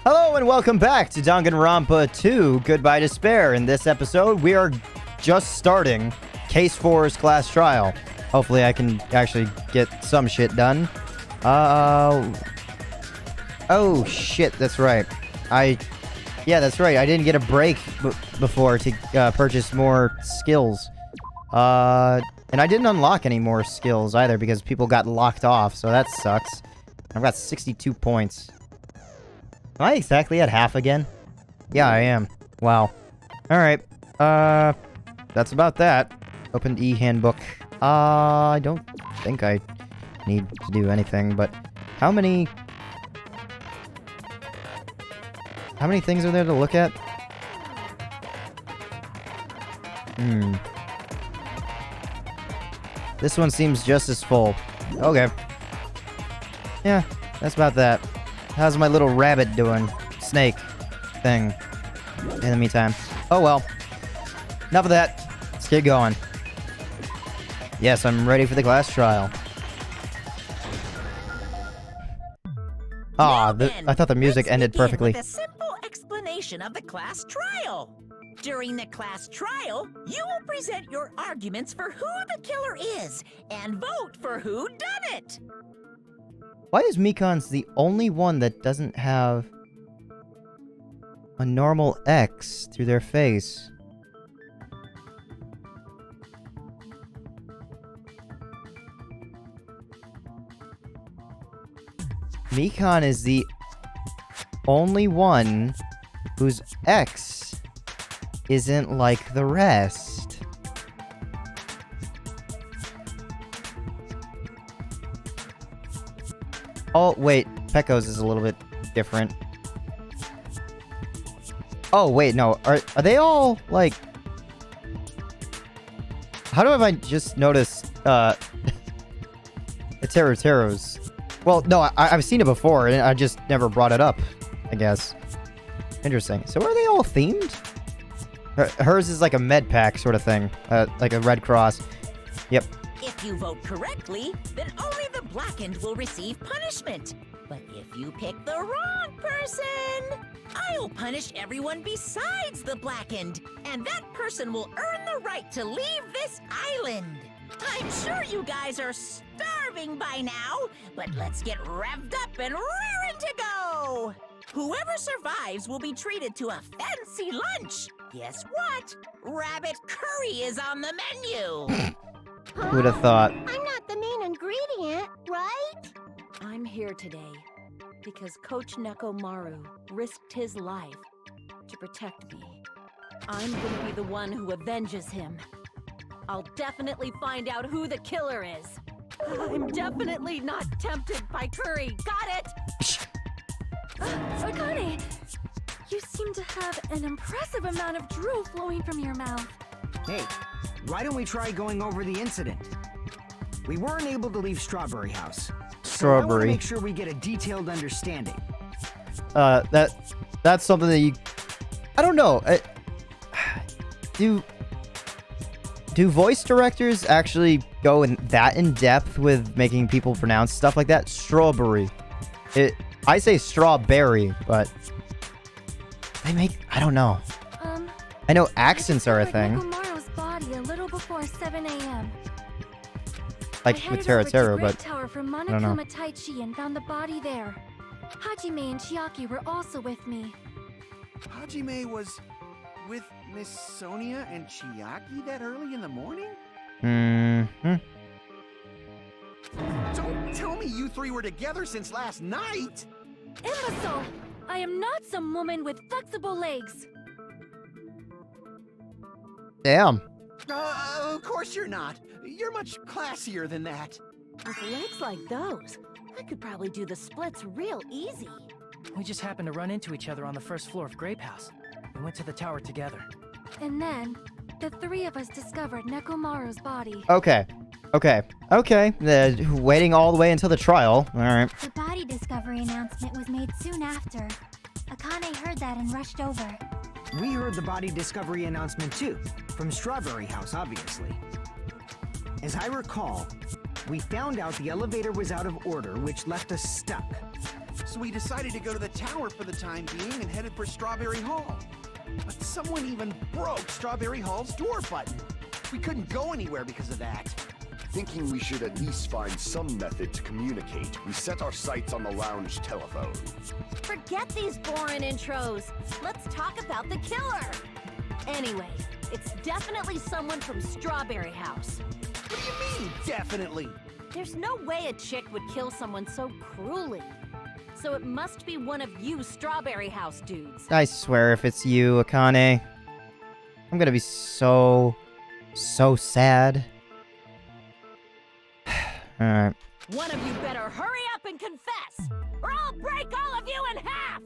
Hello and welcome back to Danganronpa 2, Goodbye Despair. In this episode, we are just starting Case 4's class trial. Hopefully I can actually get some shit done. Oh shit, that's right. Yeah, that's right. I didn't get a break before to purchase more skills. And I didn't unlock any more skills either because people got locked off, so that sucks. I've got 62 points. Am I exactly at half again? Yeah, I am. Wow. Alright. That's about that. Open e-handbook. I don't think I need to do anything, but how many things are there to look at? This one seems just as full. Okay. Yeah, that's about that. How's my little rabbit doing? Snake thing. In the meantime. Oh well. Enough of that. Let's get going. Yes, I'm ready for the class trial. I thought the music ended perfectly. With a simple explanation of the class trial. During the class trial, you will present your arguments for who the killer is and vote for who done it. Why is Mikan's the only one that doesn't have a normal X through their face? Mikan is the only one whose X isn't like the rest. Oh, wait. Pecco's is a little bit different. Oh, wait, no. Are they all, like... How have I just noticed, Tero's? Well, no, I've seen it before, and I just never brought it up, I guess. Interesting. So are they all themed? Hers is like a med pack sort of thing. Like a Red Cross. Yep. If you vote correctly, then only the blackened will receive punishment. But if you pick the wrong person, I'll punish everyone besides the blackened, and that person will earn the right to leave this island. I'm sure you guys are starving by now, but let's get revved up and raring to go! Whoever survives will be treated to a fancy lunch. Guess what? Rabbit curry is on the menu! Who'd have thought? I'm not the main ingredient, right? I'm here today because Coach Nekomaru risked his life to protect me. I'm gonna be the one who avenges him. I'll definitely find out who the killer is. I'm definitely not tempted by curry. Got it? Akane, you seem to have an impressive amount of drool flowing from your mouth. Hey, why don't we try going over the incident? We weren't able to leave Strawberry House. So I want to make sure we get a detailed understanding. That's something that you... I don't know. Do voice directors actually go in depth with making people pronounce stuff like that? Strawberry. I say strawberry, but they make... I don't know. I know accents are a thing. Nekomaru's body a little before 7 a.m. Like with Teru, but tower from I don't know. Monokuma Taichi and found the body there. Hajime and Chiaki were also with me. Hajime was with Miss Sonia and Chiaki that early in the morning? Don't tell me you three were together since last night! Imbecile! I am not some woman with flexible legs. damn. Of course you're not. You're much classier than that. With legs like those, I could probably do the splits real easy. We just happened to run into each other on the first floor of Grape House. We went to the tower together. And then, the three of us discovered Nekomaru's body. Okay. Waiting all the way until the trial. Alright. The body discovery announcement was made soon after. Akane heard that and rushed over. We heard the body discovery announcement too, from Strawberry House, obviously. As I recall, we found out the elevator was out of order, which left us stuck. So we decided to go to the tower for the time being and headed for Strawberry Hall. But someone even broke Strawberry Hall's door button. We couldn't go anywhere because of that. Thinking we should at least find some method to communicate, we set our sights on the lounge telephone. Forget these boring intros. Let's talk about the killer. Anyway, it's definitely someone from Strawberry House. What do you mean, definitely? There's no way a chick would kill someone so cruelly. So it must be one of you Strawberry House dudes. I swear if it's you, Akane, I'm gonna be so sad. Alright. One of you better hurry up and confess, or I'll break all of you in half!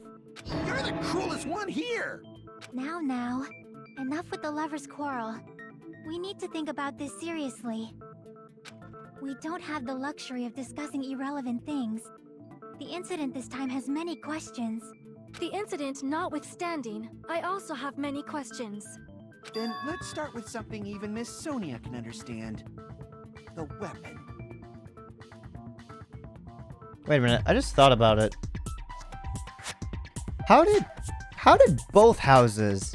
You're the cruelest one here! Now, enough with the lovers' quarrel. We need to think about this seriously. We don't have the luxury of discussing irrelevant things. The incident this time has many questions. The incident notwithstanding, I also have many questions. Then let's start with something even Miss Sonia can understand. The weapon. Wait a minute, I just thought about it. How did both houses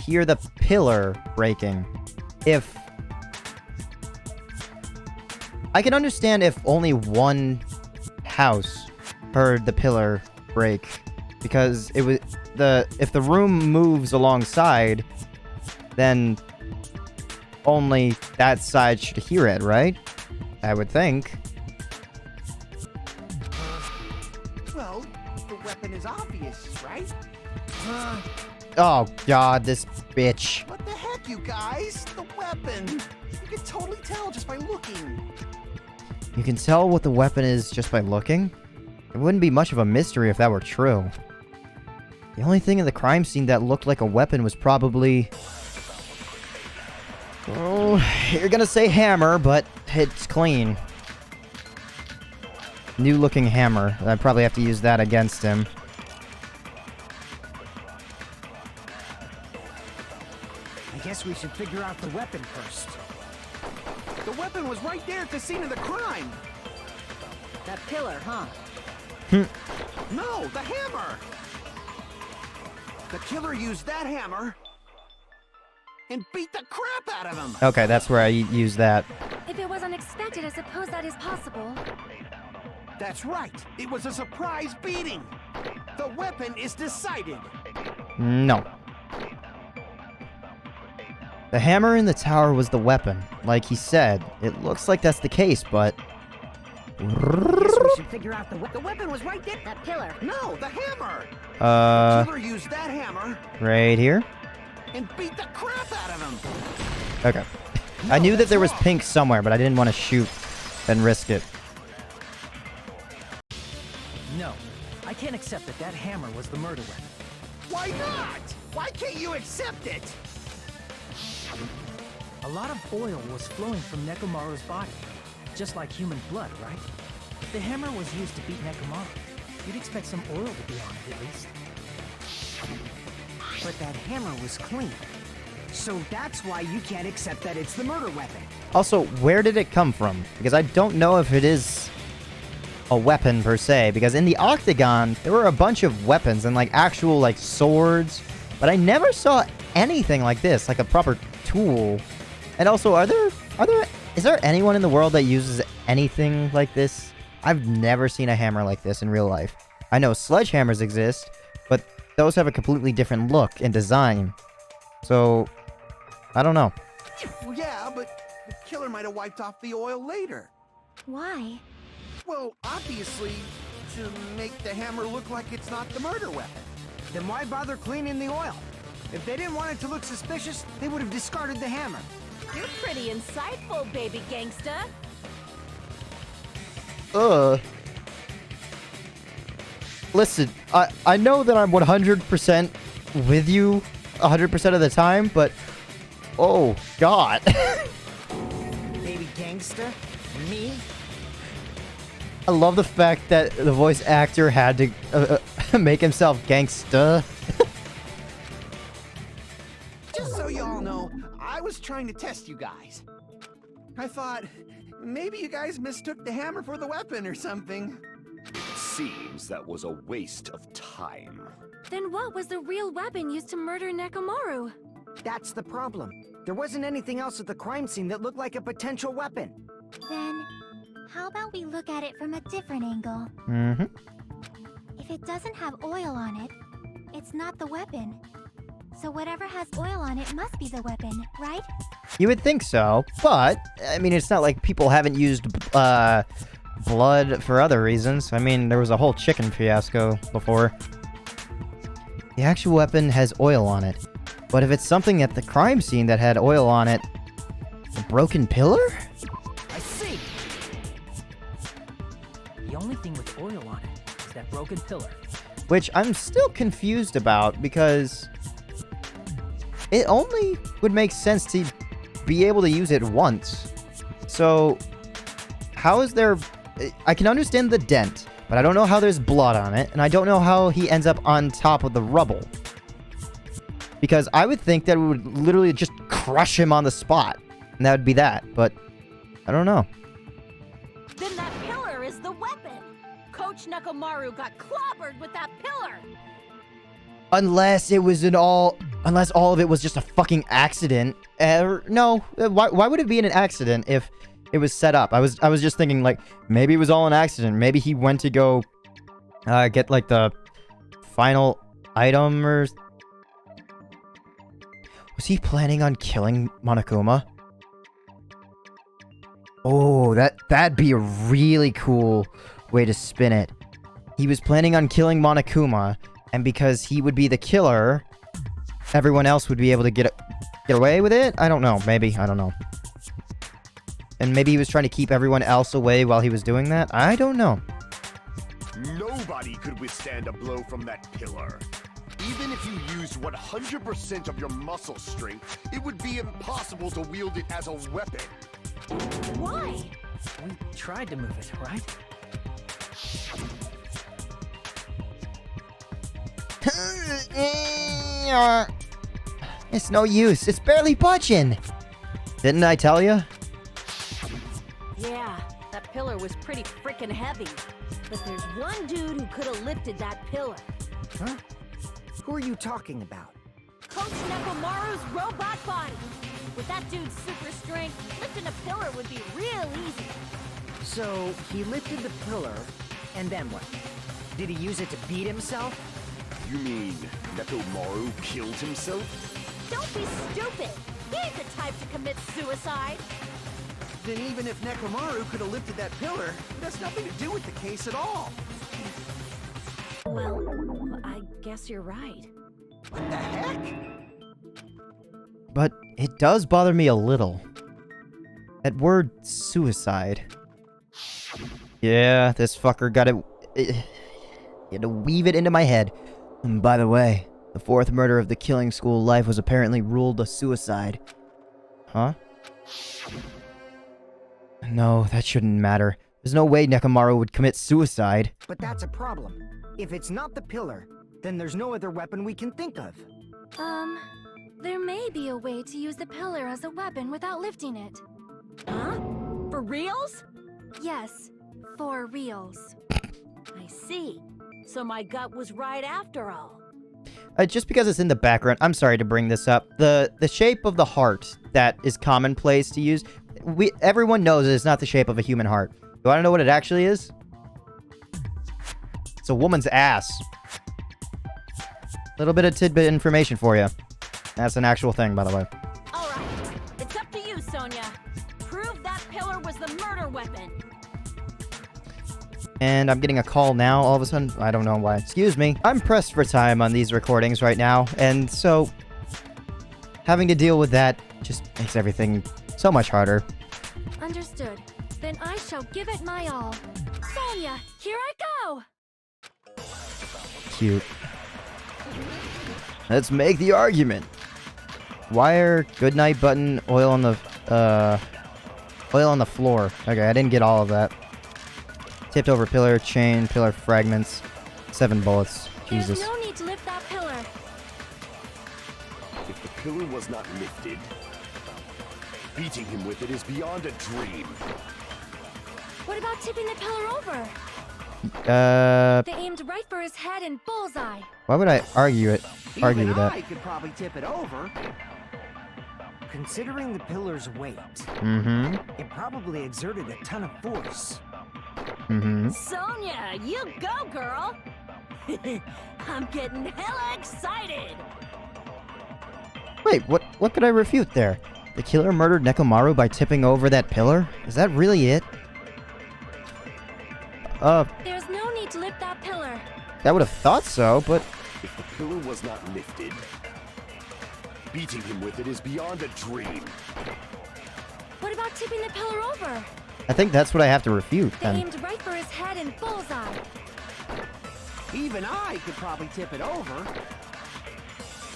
hear the pillar breaking? If I can understand if only one house heard the pillar break, because it was if the room moves alongside, then only that side should hear it, right? I would think. Well, the weapon is obvious, right? Oh god, this bitch. What the heck, you guys? The weapon! You can totally tell just by looking. You can tell what the weapon is just by looking? It wouldn't be much of a mystery if that were true. The only thing in the crime scene that looked like a weapon was probably... Oh, you're gonna say hammer, but it's clean. New looking hammer. I'd probably have to use that against him. I guess we should figure out the weapon first. The weapon was right there at the scene of the crime. That pillar, huh? No, the hammer! The killer used that hammer and beat the crap out of him! Okay, that's where I use that. If it was unexpected, I suppose that is possible. That's right. It was a surprise beating. The weapon is decided. No. The hammer in the tower was the weapon. Like he said, it looks like that's the case, but... I guess we should figure out the weapon was right there. That pillar. No, the hammer! The killer used that hammer right here? and beat the crap out of him. Okay. I knew that there was pink somewhere, but I didn't want to shoot and risk it. No, I can't accept that hammer was the murder weapon. Why not? Why can't you accept it? A lot of oil was flowing from Nekomaru's body, just like human blood, right? If the hammer was used to beat Nekomaru, you'd expect some oil to be on it at least. But that hammer was clean. So that's why you can't accept that it's the murder weapon. Also, where did it come from? Because I don't know if it is a weapon per se, because in the Octagon, there were a bunch of weapons and like actual like swords, but I never saw anything like this, like a proper tool. And also, is there anyone in the world that uses anything like this? I've never seen a hammer like this in real life. I know sledgehammers exist, but those have a completely different look and design. So, I don't know. Well, yeah, but the killer might have wiped off the oil later. Why? Well, obviously, to make the hammer look like it's not the murder weapon. Then why bother cleaning the oil? If they didn't want it to look suspicious, they would have discarded the hammer. You're pretty insightful, baby gangsta. Listen, I know that I'm 100% with you 100% of the time, but... Oh, God. Baby gangster? Me? I love the fact that the voice actor had to make himself gangsta. Just so y'all know, I was trying to test you guys. I thought, maybe you guys mistook the hammer for the weapon or something. seems that was a waste of time. Then what was the real weapon used to murder Nekomaru? That's the problem. There wasn't anything else at the crime scene that looked like a potential weapon. Then, how about we look at it from a different angle? Mm-hmm. If it doesn't have oil on it, it's not the weapon. So whatever has oil on it must be the weapon, right? You would think so, but, I mean, it's not like people haven't used, blood for other reasons. I mean, there was a whole chicken fiasco before. The actual weapon has oil on it. But if it's something at the crime scene that had oil on it... A broken pillar? I see! The only thing with oil on it is that broken pillar. Which I'm still confused about, because... It only would make sense to be able to use it once. So... How is there... I can understand the dent, but I don't know how there's blood on it, and I don't know how he ends up on top of the rubble. Because I would think that it would literally just crush him on the spot, and that would be that, but I don't know. Then that pillar is the weapon! Coach Nekomaru got clobbered with that pillar! Unless it was unless all of it was just a fucking accident. No, why would it be an accident if it was set up? I was just thinking, like, maybe it was all an accident. Maybe he went to go get, like, the final item or... Was he planning on killing Monokuma? Oh, that'd be a really cool way to spin it. He was planning on killing Monokuma, and because he would be the killer, everyone else would be able to get away with it? I don't know. Maybe. I don't know. And maybe he was trying to keep everyone else away while he was doing that? I don't know. Nobody could withstand a blow from that pillar. Even if you used 100% of your muscle strength, it would be impossible to wield it as a weapon. Why? We tried to move it, right? It's no use. It's barely budging. Didn't I tell you? Yeah, that pillar was pretty frickin' heavy. But there's one dude who could have lifted that pillar. Huh? Who are you talking about? Coach Nekomaru's robot body! With that dude's super strength, lifting a pillar would be real easy. So, he lifted the pillar, and then what? Did he use it to beat himself? You mean Nekomaru killed himself? Don't be stupid! He ain't the type to commit suicide! Then even if Nekomaru could have lifted that pillar, it has nothing to do with the case at all. Well, I guess you're right. What the heck? But it does bother me a little. That word suicide. Yeah, this fucker got it. He had to weave it into my head. And by the way, the fourth murder of the killing school life was apparently ruled a suicide. Huh? No, that shouldn't matter. There's no way Nekomaru would commit suicide. But that's a problem. If it's not the pillar, then there's no other weapon we can think of. There may be a way to use the pillar as a weapon without lifting it. Huh? For reals? Yes, for reals. I see. So my gut was right after all. Just because it's in the background, I'm sorry to bring this up. The shape of the heart that is commonplace to use, everyone knows it's not the shape of a human heart. You want to know what it actually is? It's a woman's ass. Little bit of tidbit information for you. That's an actual thing, by the way. All right, it's up to you, Sonia. Prove that pillar was the murder weapon. And I'm getting a call now all of a sudden. I don't know why. Excuse me. I'm pressed for time on these recordings right now, and so having to deal with that just makes everything so much harder. Understood. Then I shall give it my all. Sonia, here I go! Cute. Let's make the argument. Wire, goodnight button, oil on the floor. Okay, I didn't get all of that. Tipped over pillar, chain, pillar fragments. 7 bullets. Jesus. There's no need to lift that pillar. If the pillar was not lifted, beating him with it is beyond a dream. What about tipping the pillar over? They aimed right for his head and bullseye. Why would I argue with Even that? I could probably tip it over. Considering the pillar's weight, it probably exerted a ton of force. Sonia, you go, girl! I'm getting hella excited! Wait, what could I refute there? The killer murdered Nekomaru by tipping over that pillar? Is that really it? There's no need to lift that pillar. I would have thought so, but If the pillar was not lifted, beating him with it is beyond a dream. What about tipping the pillar over? I think that's what I have to refute They then. aimed right for his head and bullseye. Even I could probably tip it over.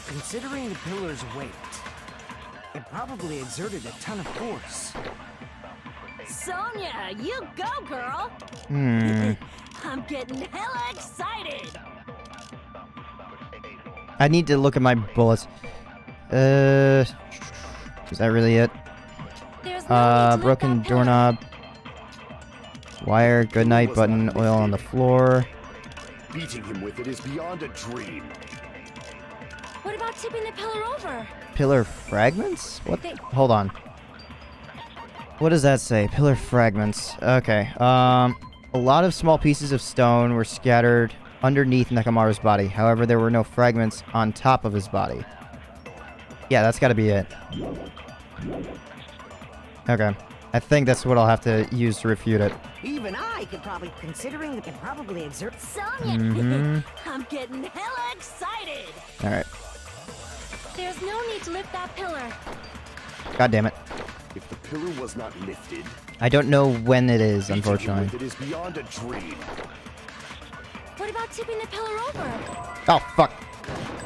Considering the pillar's weight, it probably exerted a ton of force. Sonia, you go, girl! I'm getting hella excited! I need to look at my bullets. Is that really it? There's no need to Broken lift that pillar. doorknob. Wire, goodnight button, oil on the floor. Beating him with it is beyond a dream. What about tipping the pillar over? Pillar fragments? What? They- Hold on. What does that say? Pillar fragments. Okay. A lot of small pieces of stone were scattered underneath Nekomaru's body. However, there were no fragments on top of his body. Yeah, that's gotta be it. Okay. I think that's what I'll have to use to refute it. Even I could probably, considering it could probably exert. Sonia, I'm getting hella excited! Alright. There's no need to lift that pillar. God damn it. If the pillar was not lifted, I don't know when it is, beating him unfortunately. with it is beyond a dream. What about tipping the pillar over? Oh, fuck.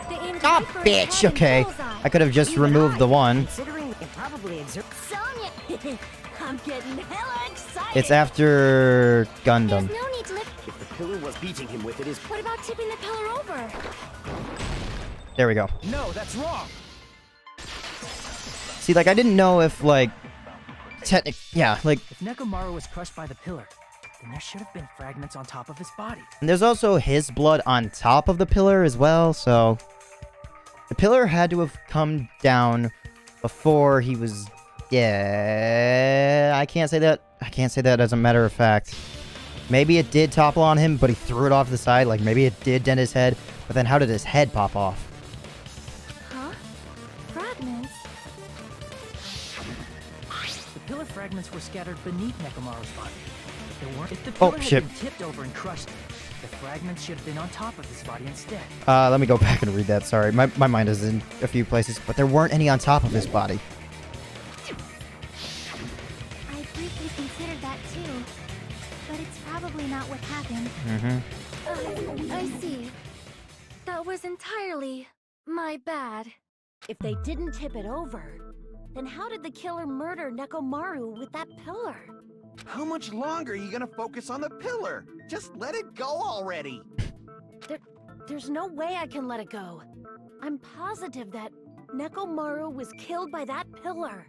They aimed Ah, right for his bitch! head and Okay. bullseye. I could have just Even removed I, the one. Considering it probably exert. Sonia, I'm getting hella excited! It's after Gundam. There's no need to lift. If the pillar was beating him with it is What about tipping the pillar over? There we go. No, that's wrong. See, like, I didn't know if, like, yeah, like, If Nekomaru was crushed by the pillar, then there should have been fragments on top of his body. and there's also his blood on top of the pillar as well, so the pillar had to have come down before he was dead. I can't say that. I can't say that as a matter of fact. Maybe it did topple on him, but he threw it off the side. Like, maybe it did dent his head, but then how did his head pop off? Huh? Fragments? The pillar fragments were scattered beneath Nekomaru's body. If the Oh, pillar shit. had been tipped over and crushed, the fragments should have been on top of his body instead. Let me go back and read that. Sorry, my mind is in a few places, but there weren't any on top of his body. I briefly considered that too, but it's probably not what happened. I see. That was entirely my bad. If they didn't tip it over, then how did the killer murder Nekomaru with that pillar? How much longer are you gonna focus on the pillar? Just let it go already. There's no way I can let it go. I'm positive that Nekomaru was killed by that pillar.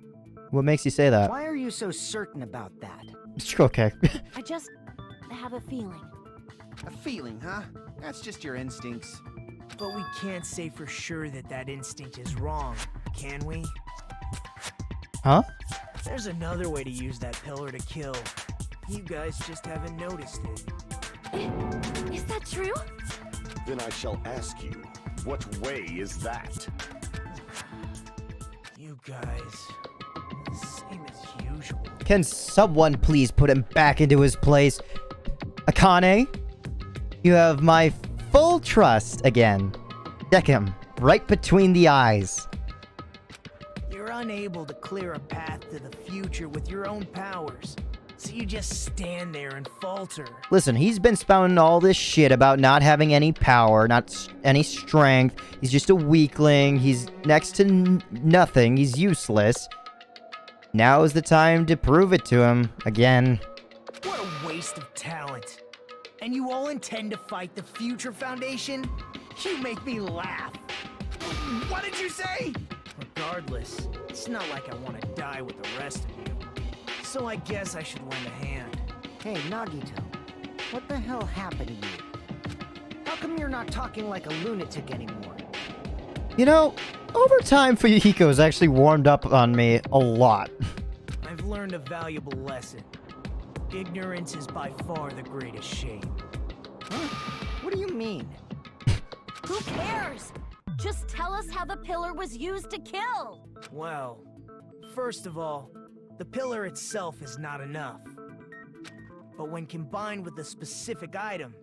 What makes you say that? Why are you so certain about that? Okay. I just have a feeling. A feeling, huh? That's just your instincts. But we can't say for sure that that instinct is wrong, can we? Huh? There's another way to use that pillar to kill. You guys just haven't noticed it. Is that true? Then I shall ask you, what way is that? You guys, same as usual. Can someone please put him back into his place? Akane, you have my full trust again. Deck him right between the eyes. You're unable to clear a path to the future with your own powers, so you just stand there and falter. Listen, he's been spouting all this shit about not having any power, any strength. He's just a weakling. He's next to nothing. He's useless. Now is the time to prove it to him again. What a waste of talent. And you all intend to fight the Future Foundation? You make me laugh. What did you say? Regardless, it's not like I want to die with the rest of you. So I guess I should lend a hand. Hey, Nagito. What the hell happened to you? How come you're not talking like a lunatic anymore? You know, over time, Fuyuhiko's actually warmed up on me a lot. I've learned a valuable lesson. Ignorance is by far the greatest shame. Huh? What do you mean? Who cares? Just tell us how the pillar was used to kill! Well, first of all, the pillar itself is not enough. But when combined with a specific item,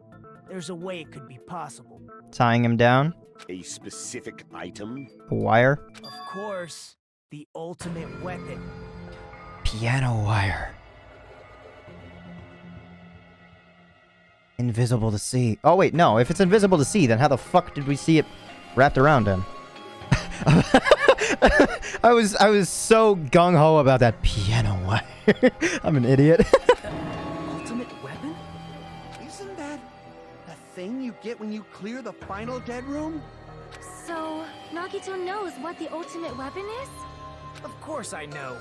there's a way it could be possible. Tying him down? A specific item? A wire? Of course, the ultimate weapon. Piano wire. Invisible to see. Oh wait, no. If it's invisible to see, then how the fuck did we see it wrapped around him? I was so gung-ho about that piano wire. I'm an idiot. Ultimate weapon? Isn't that a thing you get when you clear the final dead room? So, Nagito knows what the ultimate weapon is? Of course I know.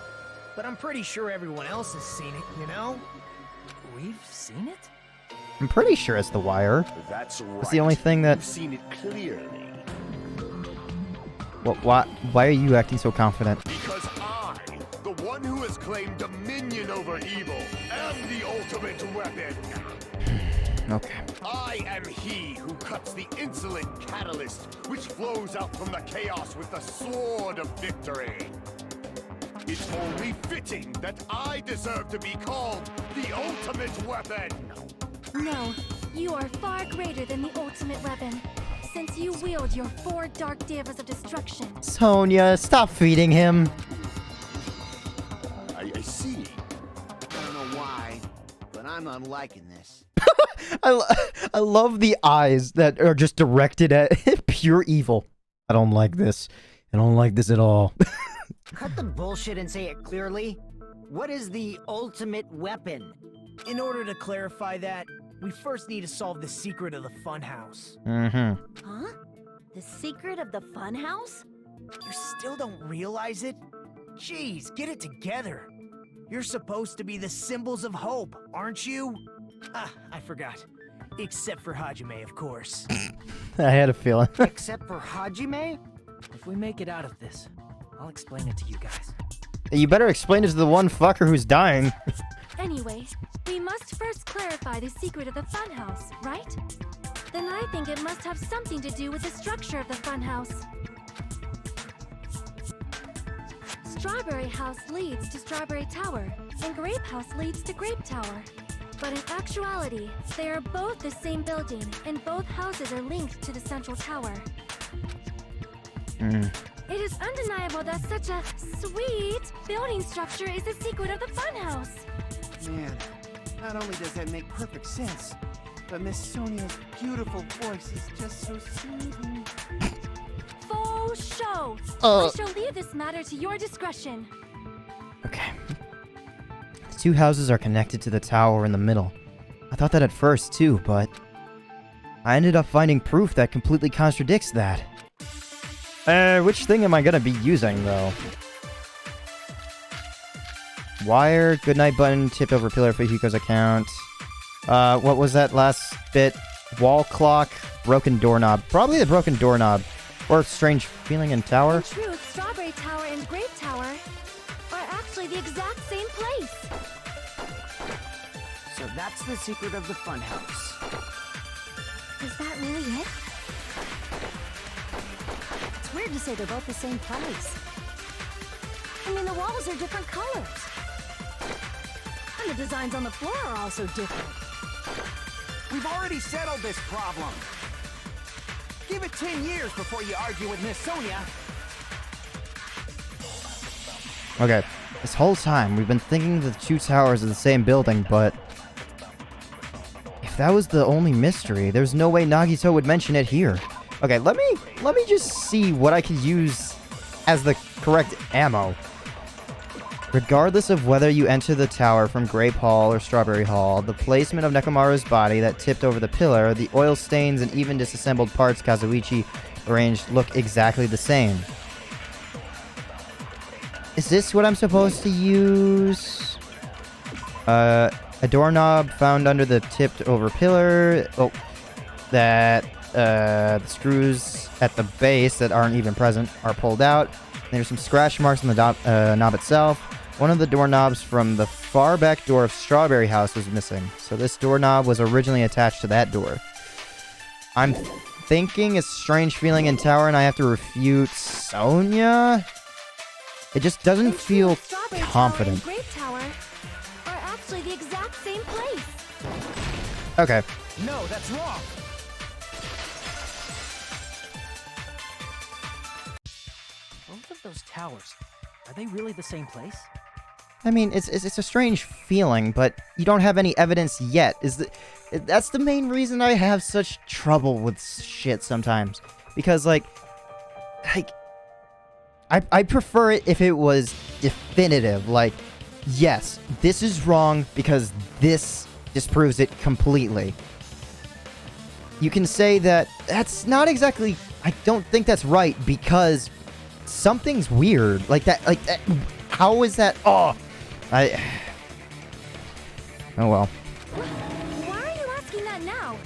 But I'm pretty sure everyone else has seen it, you know? We've seen it? I'm pretty sure it's the wire. That's right. It's the only thing that... You've seen it clearly. What? Why are you acting so confident? Because I, the one who has claimed dominion over evil, am the ultimate weapon. Okay. I am he who cuts the insolent catalyst, which flows out from the chaos with the sword of victory. It's only fitting that I deserve to be called the ultimate weapon. No, you are far greater than the ultimate weapon, since you wield your 4 dark devas of destruction. Sonia, stop feeding him. I see. I don't know why, but I'm not liking this. I love the eyes that are just directed at pure evil. I don't like this. I don't like this at all. Cut the bullshit and say it clearly. What is the ultimate weapon? In order to clarify that, we first need to solve the secret of the funhouse. Mm-hmm. Huh? The secret of the funhouse? You still don't realize it? Jeez, get it together. You're supposed to be the symbols of hope, aren't you? Ah, I forgot. Except for Hajime, of course. I had a feeling. Except for Hajime? If we make it out of this, I'll explain it to you guys. You better explain it to the one fucker who's dying. Anyway, we must first clarify the secret of the funhouse, right? Then I think it must have something to do with the structure of the funhouse. Strawberry House leads to Strawberry Tower, and Grape House leads to Grape Tower. But in actuality, they are both the same building, and both houses are linked to the central tower. It is undeniable that such a sweet building structure is the secret of the funhouse. Man, not only does that make perfect sense, but Miss Sonia's beautiful voice is just so soothing. Faux show! I shall leave this matter to your discretion. Okay. The two houses are connected to the tower in the middle. I thought that at first too, but I ended up finding proof that completely contradicts that. Which thing am I gonna be using though? Wire, goodnight button, tipped over pillar for Hiko's account. What was that last bit? Wall clock, broken doorknob. Probably the broken doorknob. Or strange feeling in tower. In truth, Strawberry Tower and Grape Tower are actually the exact same place. So that's the secret of the funhouse. Is that really it? It's weird to say they're both the same place. I mean, the walls are different colors. And the designs on the floor are also different. We've already settled this problem. Give it 10 years before you argue with Miss Sonia. Okay, this whole time we've been thinking the two towers are the same building, but if that was the only mystery, there's no way Nagito would mention it here. Okay, let me just see what I could use as the correct ammo. Regardless of whether you enter the tower from Grape Hall or Strawberry Hall, the placement of Nekomaru's body that tipped over the pillar, the oil stains, and even disassembled parts Kazuichi arranged look exactly the same. Is this what I'm supposed to use? A doorknob found under the tipped over pillar. Oh, that the screws at the base that aren't even present are pulled out. There's some scratch marks on the knob itself. One of the doorknobs from the far back door of Strawberry House was missing. So this doorknob was originally attached to that door. I'm thinking a strange feeling in tower and I have to refute Sonia? It just doesn't feel Strawberry confident. Tower and Grape Tower are actually the exact same place. Okay. No, that's wrong. Both of those towers, are they really the same place? I mean, it's a strange feeling, but you don't have any evidence yet. That's the main reason I have such trouble with shit sometimes. Because, like I prefer it if it was definitive. Like, yes, this is wrong because this disproves it completely. You can say that that's not exactly... I don't think that's right because something's weird. Like that... How is that... Oh well. Why are you asking that now?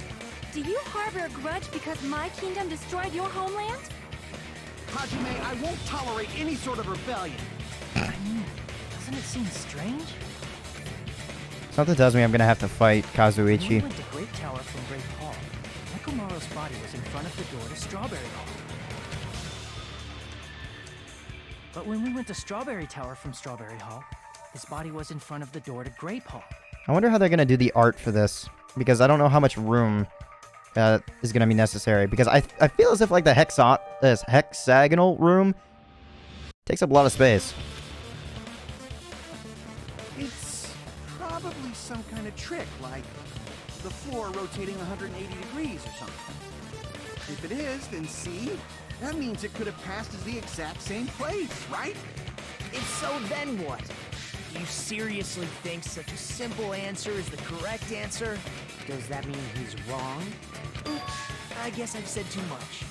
Do you harbor a grudge because my kingdom destroyed your homeland? Hajime, I won't tolerate any sort of rebellion. I mean, doesn't it seem strange? Something tells me I'm gonna have to fight When we Kazuichi. went to Great Tower from Great Hall, Nekomaru's body was in front of the door to Strawberry Hall. But when we went to Strawberry Tower from Strawberry Hall, his body was in front of the door to Grape Hall. I wonder how they're gonna do the art for this. Because I don't know how much room is gonna be necessary. Because I feel as if like the hexagonal room takes up a lot of space. It's probably some kind of trick, like the floor rotating 180 degrees or something. If it is, then see? That means it could have passed as the exact same place, right? If so, then what? Do you seriously think such a simple answer is the correct answer? Does that mean he's wrong? Oops, I guess I've said too much.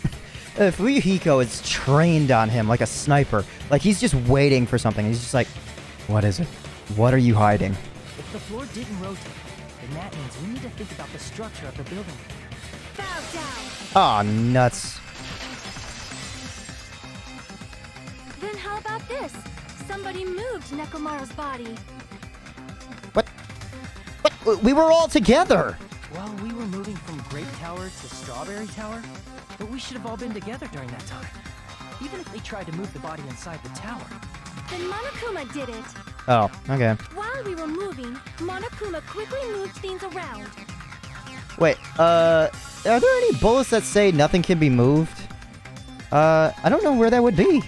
Fuyuhiko is trained on him like a sniper. Like he's just waiting for something. He's just like, what is it? What are you hiding? If the floor didn't rotate, then that means we need to think about the structure of the building. Bow down. Aw, nuts. Then how about this? Somebody moved Nekomaru's body. What? We were all together! Well, we were moving from Grape Tower to Strawberry Tower, but we should have all been together during that time. Even if they tried to move the body inside the tower. Then Monokuma did it. Oh, okay. While we were moving, Monokuma quickly moved things around. Wait, are there any bullets that say nothing can be moved? I don't know where that would be.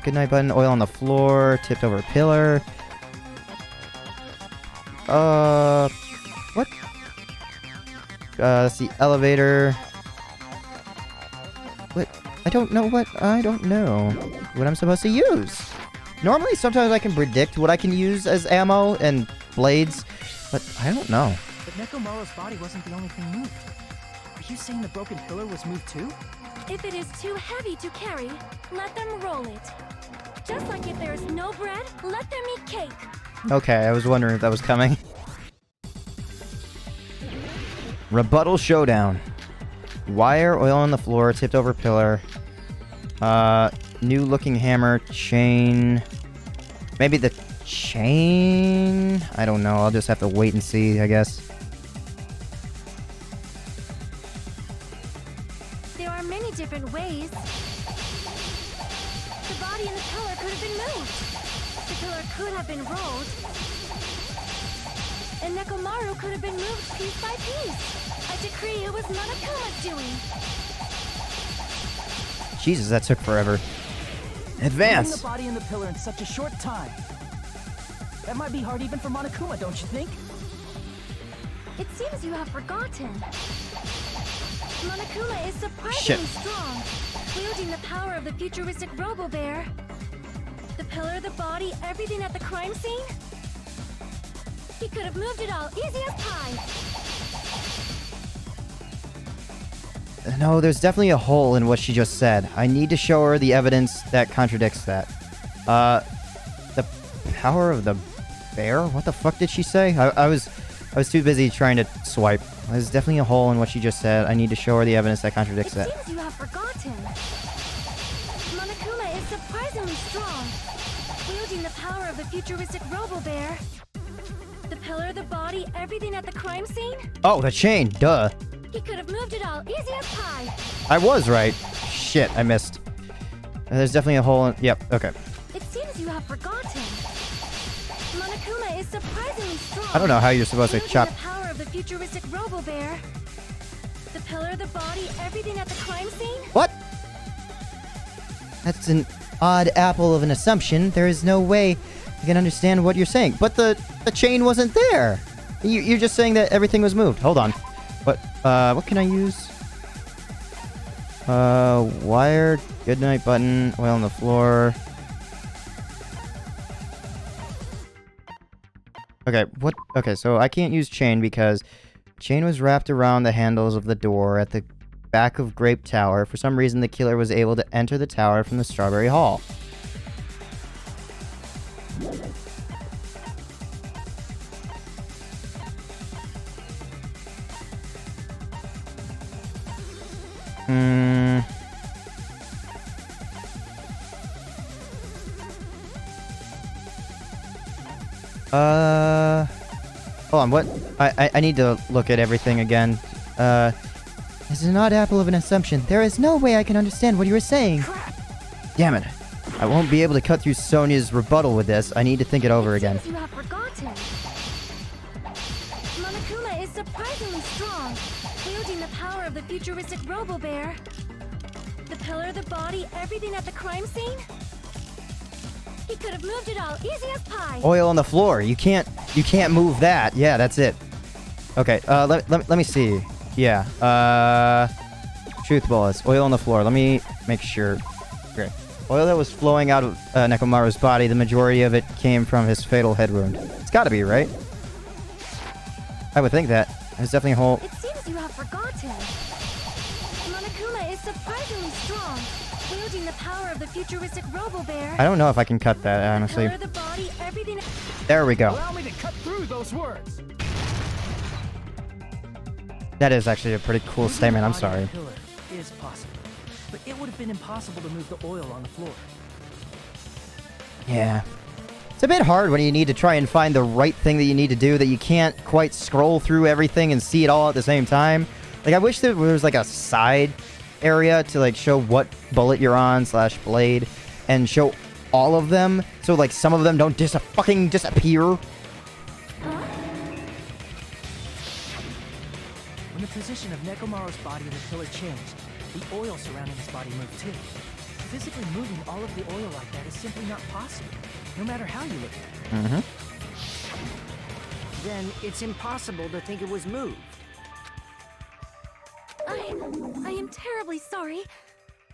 Goodnight button, oil on the floor, tipped over pillar. What? That's the elevator. What? I don't know what I'm supposed to use. Normally, sometimes I can predict what I can use as ammo and blades, but I don't know. But Nekomaru's body wasn't the only thing moved. Are you saying the broken pillar was moved too? If it is too heavy to carry, let them roll it. Just like if there is no bread, let them eat cake. Okay, I was wondering if that was coming. Rebuttal showdown. Wire, oil on the floor, tipped over pillar. New looking hammer, chain. Maybe the chain? I don't know. I'll just have to wait and see, I guess. There are many different ways. The body and the pillar could have been moved. The pillar could have been rolled. And Nekomaru could have been moved piece by piece. I decree it was Monokuma's doing. Jesus, that took forever. Advance! Moving the body and the pillar in such a short time. That might be hard even for Monokuma, don't you think? It seems you have forgotten. Monokuma is surprisingly strong, wielding the power of the futuristic Robo-Bear. The pillar, the body, everything at the crime scene? He could have moved it all, easy as pie. No, there's definitely a hole in what she just said. I need to show her the evidence that contradicts that. The power of the bear? What the fuck did she say? I was too busy trying to swipe. There's definitely a hole in what she just said. I need to show her the evidence that contradicts that. It seems you have forgotten. Monokuma is surprisingly strong, wielding the power of the futuristic Robo-Bear. The pillar, the body, everything at the crime scene? Oh, the chain, duh. He could have moved it all, easy as pie. I was right. Shit, I missed. There's definitely a hole in... Yep, okay. It seems you have forgotten. Monokuma is surprisingly strong. I don't know how you're supposed to wielding chop... the power of the futuristic Robo-Bear. The pillar, the body, everything at the crime scene? What? That's an odd apple of an assumption. There is no way I can understand what you're saying. But the chain wasn't there. You're just saying that everything was moved. Hold on. What can I use? Wire, goodnight button, oil on the floor. Okay, what? Okay, so I can't use chain because chain was wrapped around the handles of the door at the back of Grape Tower. For some reason, the killer was able to enter the tower from the Strawberry Hall. Hold on, what? I need to look at everything again. This is an odd apple of an assumption. There is no way I can understand what you were saying. Damn it. I won't be able to cut through Sonia's rebuttal with this. I need to think it over again. You have forgotten. Monokuma is surprisingly strong, wielding the power of the futuristic Robo-Bear. The pillar, the body, everything at the crime scene? He could have moved it all, easy as pie. Oil on the floor. You can't move that. Yeah, that's it. Okay, let me see. Yeah, truth bullets. Oil on the floor. Let me make sure. Great. Oil that was flowing out of Nekomaru's body, the majority of it came from his fatal head wound. It's gotta be, right? I would think that. There's definitely a hole. It seems you have forgotten. Monokuma is surprisingly strong, wielding the power of the futuristic Robo-Bear. I don't know if I can cut that, honestly. The pillar, the body, everything... There we go. Allow me to cut through those words. That is actually a pretty cool statement. I'm sorry. The pillar is possible, but it would have been impossible to move the oil on the floor. Yeah. It's a bit hard when you need to try and find the right thing that you need to do that you can't quite scroll through everything and see it all at the same time. Like, I wish there was, like, a side area to, like, show what bullet you're on / blade and show all of them so, like, some of them don't fucking disappear. When the position of Nekomaru's body in the pillar changed, the oil surrounding his body moved too. Physically moving all of the oil like that is simply not possible, no matter how you look at it. Then it's impossible to think it was moved. I am terribly sorry.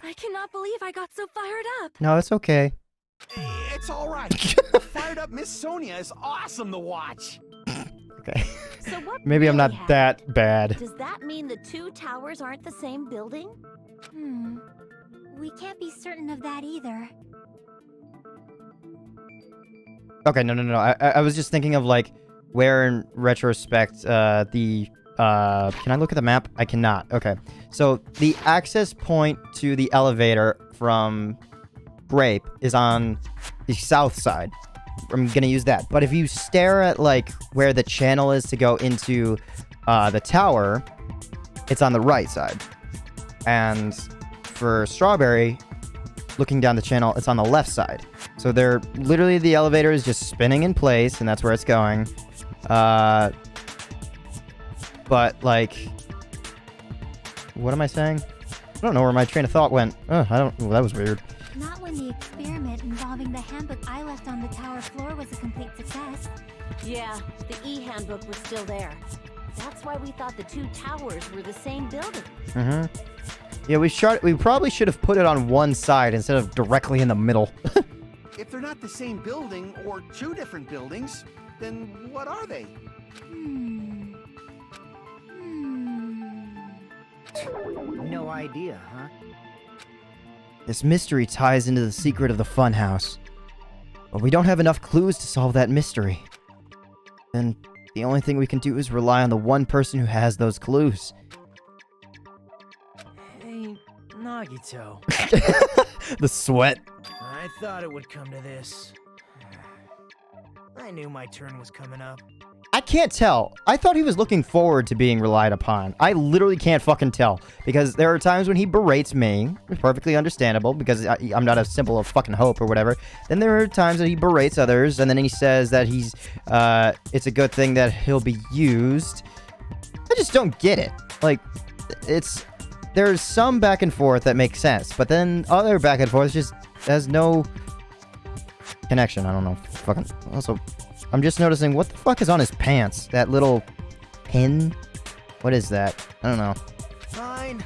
I cannot believe I got so fired up. No, it's okay. It's all right. Fired up Miss Sonia is awesome to watch. Okay. So what Maybe I'm really not that bad. Does that mean the two towers aren't the same building? We can't be certain of that either. Okay, no. I was just thinking of, like, where in retrospect, can I look at the map? I cannot. Okay. So, the access point to the elevator from Grape is on the south side. I'm gonna use that. But if you stare at, like, where the channel is to go into the tower, it's on the right side. And for Strawberry, looking down the channel, it's on the left side. So they're literally, the elevator is just spinning in place, and that's where it's going. But, like, what am I saying? I don't know where my train of thought went. Well, that was weird. Not when the experiment involving the handbook I left on the tower floor was a complete success. Yeah, the E-handbook was still there. That's why we thought the two towers were the same building. Yeah, we probably should have put it on one side instead of directly in the middle. If they're not the same building or two different buildings, then what are they? No idea, huh? This mystery ties into the secret of the Funhouse. But we don't have enough clues to solve that mystery. Then the only thing we can do is rely on the one person who has those clues. Hey, Nagito. The sweat. I thought it would come to this. I knew my turn was coming up. I can't tell. I thought he was looking forward to being relied upon. I literally can't fucking tell. Because there are times when he berates me. Perfectly understandable, because I'm not a symbol of fucking hope or whatever. Then there are times that he berates others, and then he says that he's, it's a good thing that he'll be used. I just don't get it. Like, there's some back and forth that makes sense, but then other back and forth just has no connection. I don't know. Fucking. Also, I'm just noticing what the fuck is on his pants. That little pin. What is that? I don't know. Fine.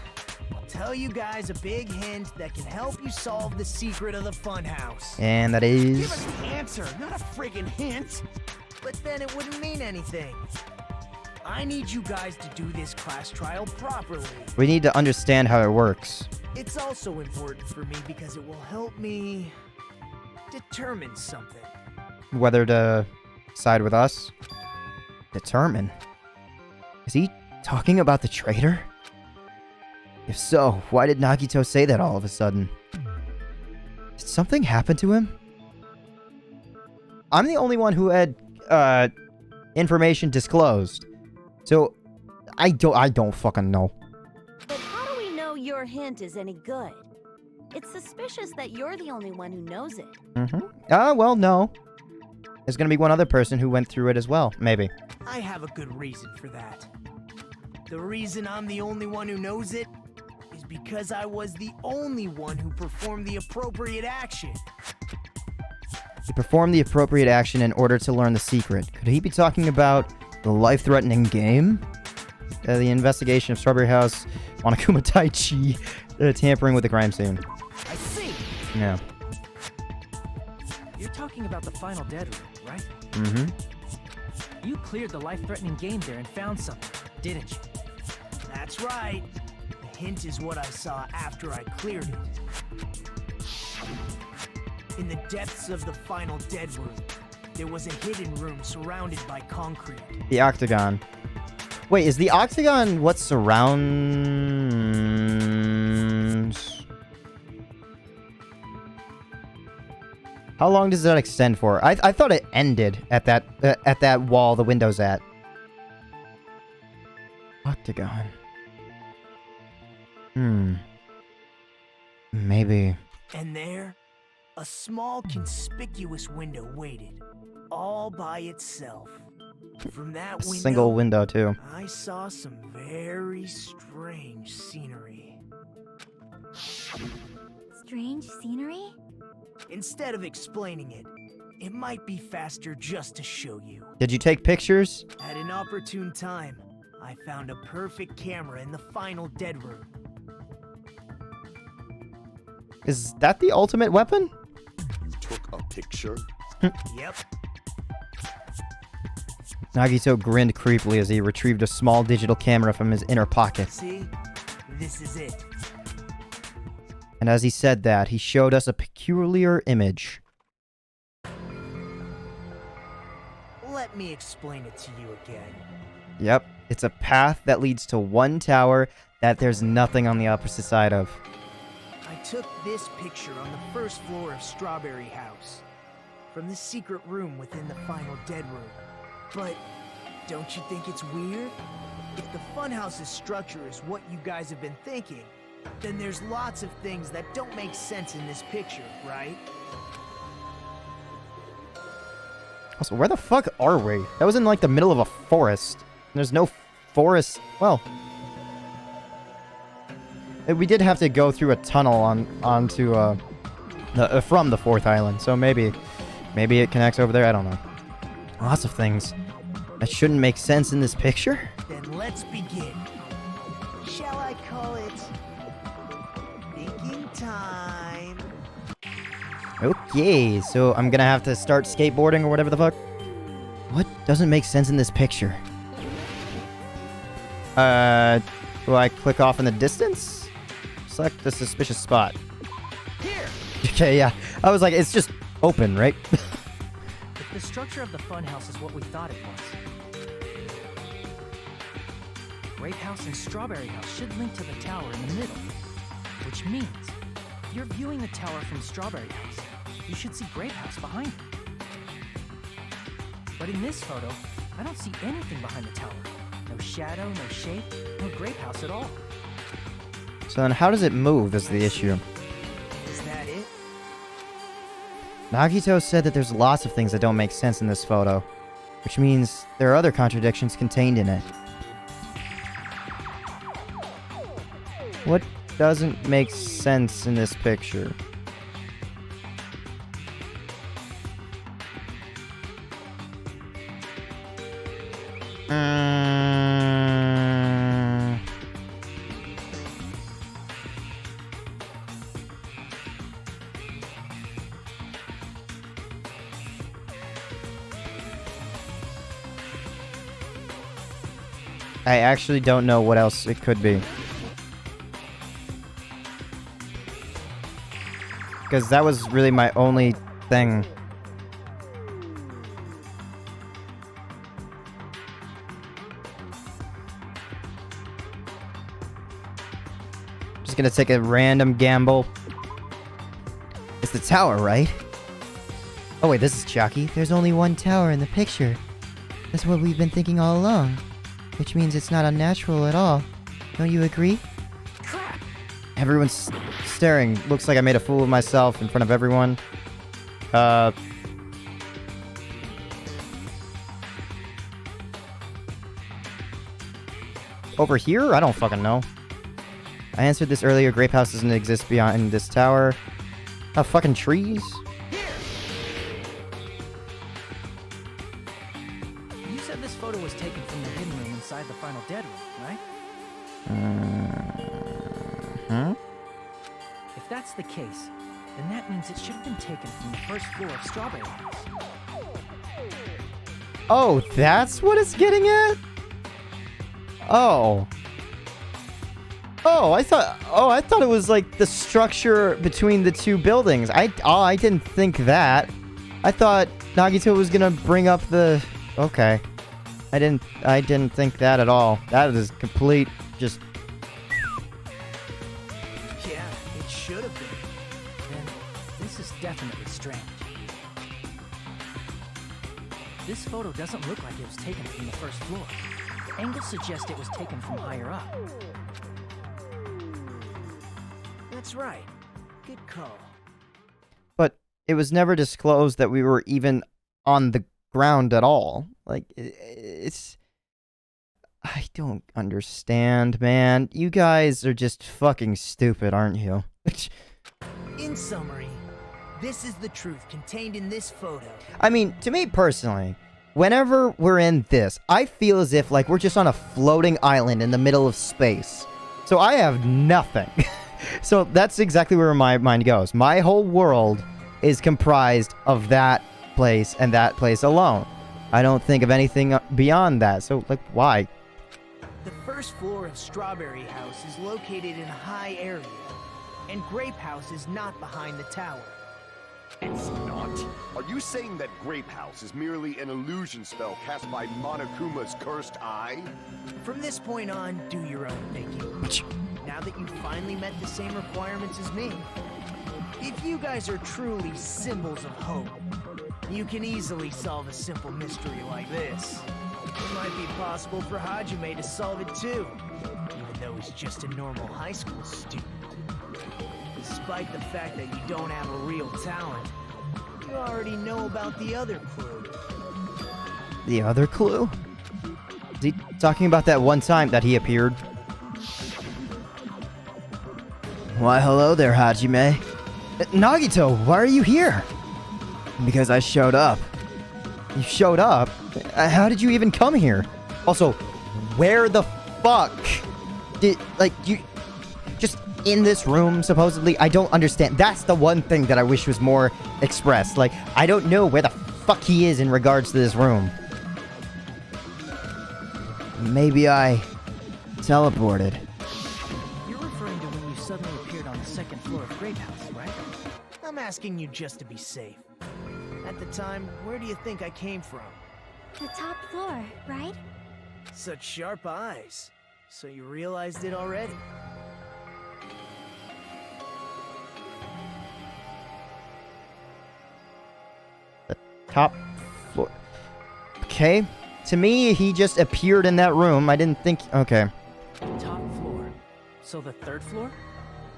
I'll tell you guys a big hint that can help you solve the secret of the funhouse. And that is. Give us the answer, not a friggin' hint. But then it wouldn't mean anything. I need you guys to do this class trial properly. We need to understand how it works. It's also important for me because it will help me determine something. Whether to side with us? Determine? Is he talking about the traitor? If so, why did Nagito say that all of a sudden? Did something happen to him? I'm the only one who had, information disclosed. So, I don't fucking know. But how do we know your hint is any good? It's suspicious that you're the only one who knows it. Well, no. There's gonna be one other person who went through it as well, maybe. I have a good reason for that. The reason I'm the only one who knows it is because I was the only one who performed the appropriate action. He performed the appropriate action in order to learn the secret. Could he be talking about the life-threatening game? The investigation of Strawberry House, Monokuma Taichi, tampering with the crime scene. I see. Yeah. You're talking about the final dead room, right? Mm-hmm. You cleared the life-threatening game there and found something, didn't you? That's right. The hint is what I saw after I cleared it. In the depths of the final dead room, there was a hidden room surrounded by concrete. The Octagon. Wait, is the Octagon what surrounds... How long does that extend for? I thought it ended at that wall the window's at. Octagon. Maybe. And there, a small conspicuous window waited, all by itself. From that window, Single window, too. I saw some very strange scenery. Strange scenery? Instead of explaining it, it might be faster just to show you. Did you take pictures? At an opportune time, I found a perfect camera in the final dead room. Is that the ultimate weapon? You took a picture? Yep. Nagito grinned creepily as he retrieved a small digital camera from his inner pocket. See? This is it. And as he said that, he showed us a peculiar image. Let me explain it to you again. Yep, it's a path that leads to one tower that there's nothing on the opposite side of. I took this picture on the first floor of Strawberry House, from the secret room within the final dead room. But don't you think it's weird? If the funhouse's structure is what you guys have been thinking, then there's lots of things that don't make sense in this picture, right? Also, where the fuck are we? That was in like the middle of a forest. There's no forest. Well, we did have to go through a tunnel onto from the fourth island. So maybe it connects over there. I don't know. Lots of things that shouldn't make sense in this picture. Then let's begin. Shall I call it thinking time? Okay, so I'm gonna have to start skateboarding or whatever the fuck. What doesn't make sense in this picture? Do I click off in the distance? Select the suspicious spot. Here! Okay, yeah. I was like, it's just open, right? the structure of the funhouse is what we thought it was. Grape House and Strawberry House should link to the tower in the middle, which means if you're viewing the tower from Strawberry House, you should see Grape House behind it. But in this photo, I don't see anything behind the tower. No shadow, no shape, no Grape House at all. So then how does it move is the issue. Is that it? Nagito said that there's lots of things that don't make sense in this photo, which means there are other contradictions contained in it. What doesn't make sense in this picture? I actually don't know what else it could be. Because that was really my only thing. Just gonna take a random gamble. It's the tower, right? Oh wait, this is Chucky. There's only one tower in the picture. That's what we've been thinking all along. Which means it's not unnatural at all. Don't you agree? Crap! Everyone's staring. Looks like I made a fool of myself in front of everyone. Over here? I don't fucking know. I answered this earlier. Grape House doesn't exist beyond this tower. Oh, fucking trees? You said this photo was taken from the hidden room inside the final dead room, right? Huh? If that's the case, then that means it should have been taken from the first floor of Strawberry House. Oh, that's what it's getting at? Oh. Oh, I thought it was like the structure between the two buildings. I didn't think that. I thought Nagito was gonna bring up the... Okay. I didn't think that at all. That is complete just... Yeah, it should have been. Then this is definitely strange. This photo doesn't look like it was taken from the first floor. The angles suggest it was taken from higher up. That's right. Good call. But it was never disclosed that we were even on the ground at all. Like, it's... I don't understand, man. You guys are just fucking stupid, aren't you? In summary, this is the truth contained in this photo. I mean, to me personally, whenever we're in this, I feel as if like we're just on a floating island in the middle of space. So I have nothing. So that's exactly where my mind goes. My whole world is comprised of that place and that place alone. I don't think of anything beyond that. So, like, why? The first floor of Strawberry House is located in a high area, and Grape House is not behind the tower. It's not. Are you saying that Grape House is merely an illusion spell cast by Monokuma's cursed eye? From this point on, do your own thinking. Now that you've finally met the same requirements as me, if you guys are truly symbols of hope, you can easily solve a simple mystery like this. It might be possible for Hajime to solve it too, even though he's just a normal high school student. Despite the fact that you don't have a real talent, you already know about the other clue. The other clue? Is he talking about that one time that he appeared? Why, hello there, Hajime. Nagito, why are you here? Because I showed up. You showed up? How did you even come here? Also, where the fuck did, like, you just in this room, supposedly? I don't understand. That's the one thing that I wish was more expressed. Like, I don't know where the fuck he is in regards to this room. Maybe I teleported. You're referring to when you suddenly appeared on the second floor of Grape House, right? I'm asking you just to be safe. At the time, where do you think I came from? The top floor, right? Such sharp eyes. So you realized it already? Top floor. Okay. To me, he just appeared in that room. I didn't think... Okay. Top floor. So the third floor?